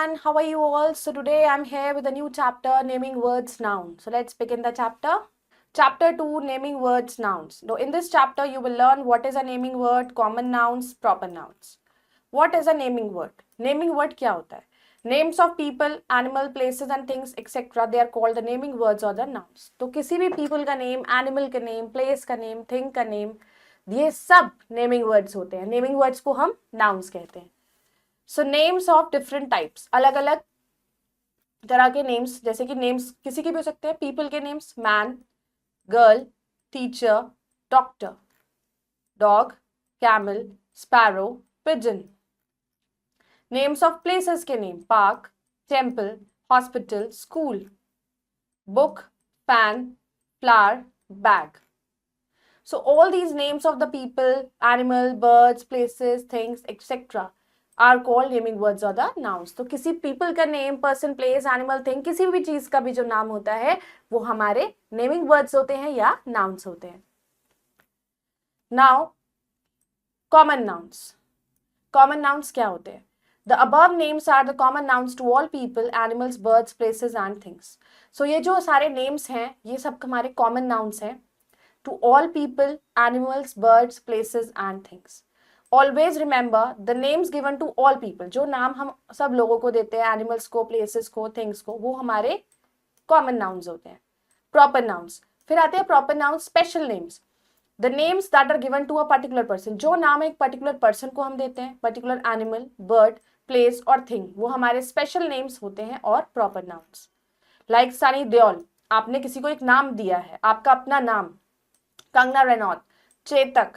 everyone, how are you all? So today I'm here with a new chapter, naming words noun. So let's begin the chapter. Chapter 2, naming words nouns. So in this chapter you will learn what is a naming word, common nouns, proper nouns. What is a naming word? Naming word क्या होता है? Names of people, animal, places and things etc. They are called the naming words or the nouns. तो किसी भी people का name, animal का name, place का name, thing का name, ये सब naming words होते हैं. Naming words को हम nouns कहते हैं. सो नेम्स ऑफ डिफरेंट टाइप्स, अलग अलग तरह के नेम्स, जैसे कि नेम्स किसी के भी हो सकते हैं. पीपल के names man, girl, teacher, doctor, dog, camel, sparrow, pigeon. Names of places के name park, temple, hospital, school, book, fan, flower, bag. So all these names of the people, animal, birds, places, things, etc. are called naming words or the nouns. तो किसी people का name, person, place, animal, thing, किसी भी चीज का भी जो नाम होता है वो हमारे naming words होते हैं या nouns होते हैं. Now, common nouns. Common nouns क्या होते हैं? The above names are the common nouns to all people, animals, birds, places and things. So ये जो सारे names हैं ये सब हमारे common nouns हैं. To all people, animals, birds, places and things. Always remember the names given to all people. जो नाम हम सब लोगों को देते हैं, animals को, places को, things को, वो हमारे common nouns होते हैं. Proper nouns. फिर आते हैं proper nouns, special names. The names that are given to a particular person. जो नाम एक particular person को हम देते हैं, particular animal, bird, place और thing, वो हमारे special names होते हैं और proper nouns. Like Sunny Deol. आपने किसी को एक नाम दिया है, आपका अपना नाम. कंगना रनौत, चेतक,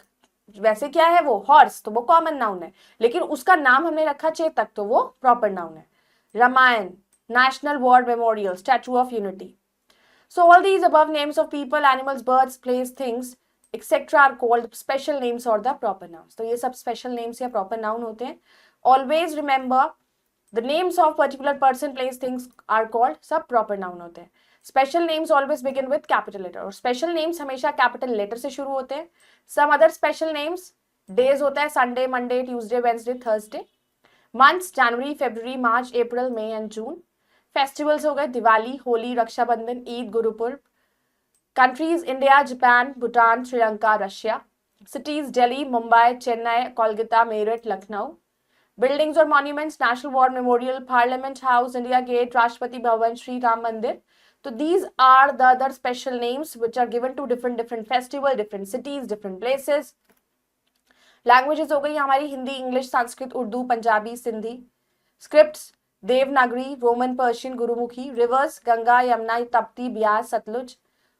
वैसे क्या है वो हॉर्स, तो वो कॉमन नाउन है, लेकिन उसका नाम हमने रखा चेतक, तो वो प्रॉपर नाउन है. Ramayan, national war memorial, statue of unity. So all these above names of people, animals, birds, place, things etcetera are called special names और द प्रॉपर नाउन्स. तो ये सब स्पेशल नेम्स या प्रॉपर नाउन होते हैं. Always remember the names of particular person, place, things are called सब proper noun होते हैं. Special names always begin with capital letter, और स्पेशल नेम्स हमेशा कैपिटल लेटर से शुरू होते हैं. Some other special names, days होता है Sunday, Monday, Tuesday, Wednesday, Thursday. Months January, February, March, April, May and June. Festivals हो गए Diwali, Holi, Rakshabandhan, Eid, Gurpurab. Countries India, Japan, Bhutan, Sri Lanka, Russia. Cities Delhi, Mumbai, Chennai, Kolkata, Meerut, Lucknow. Buildings और monuments, National war Memorial, Parliament House, India Gate, Rashtrapati Bhavan, Shri Ram मंदिर. So these are the other special names which are given to different festival, different cities, different places. Languages हो गई हमारी Hindi, English, Sanskrit, Urdu, Punjabi, Sindhi. Scripts, Devanagari, Roman, Persian, Gurmukhi. Rivers, Ganga, Yamuna, Tapti, Beas, Sutlej.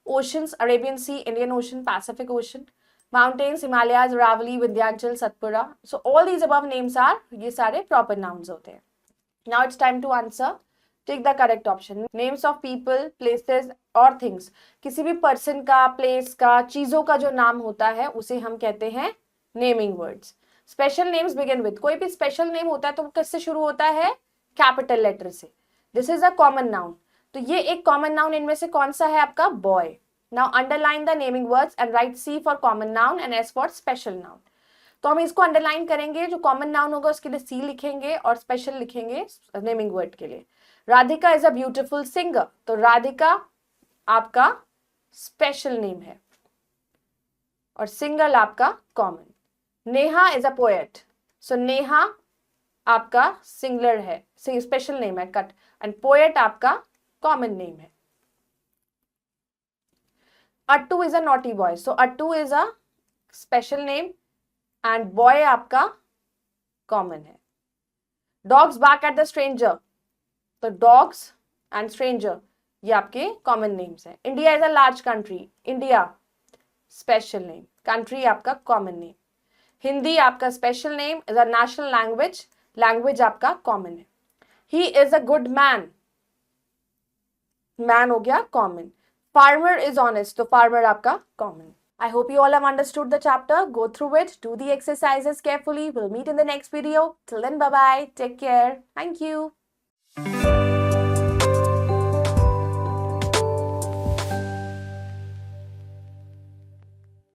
Oceans, Arabian Sea, Indian Ocean, Pacific Ocean. Mountains, Himalayas, Aravalli, Vindhyachal, Satpura. So all these above names are, ये सारे proper nouns होते हैं. Now it's time to answer. Take the correct option. Names of people, places और things. किसी भी person का, place का, चीजों का जो नाम होता है उसे हम कहते हैं naming words. Special names begin with. कोई भी special name होता है तो वो किससे शुरू होता है? Capital letter से. This is a common noun. तो ये एक common noun इनमें से कौन सा है आपका? Boy. Now underline the naming words and write C for common noun and S for special noun. तो हम इसको अंडरलाइन करेंगे, जो कॉमन नाउन होगा उसके लिए सी लिखेंगे और स्पेशल लिखेंगे नेमिंग वर्ड के लिए. Radhika is a beautiful singer, तो राधिका आपका स्पेशल नेम है और सिंगल आपका common. Neha is a poet, so Neha आपका सिंगलर है, स्पेशल नेम है कट, एंड पोएट आपका कॉमन नेम है. Attu is a naughty boy, so Attu is a special name and boy आपका कॉमन है. Dogs bark at the stranger, तो डॉग्स एंड स्ट्रेंजर ये आपके कॉमन नेम्स हैं. India is a large country, India special name, country आपका common name. Hindi आपका special name, is a national language, language आपका common है. He is a good man, man हो गया कॉमन. फार्मर इज ऑनेस्ट, तो farmer आपका common. I hope you all have understood the chapter. Go through it, do the exercises carefully. We'll meet in the next video. Till then, bye-bye. Take care. Thank you.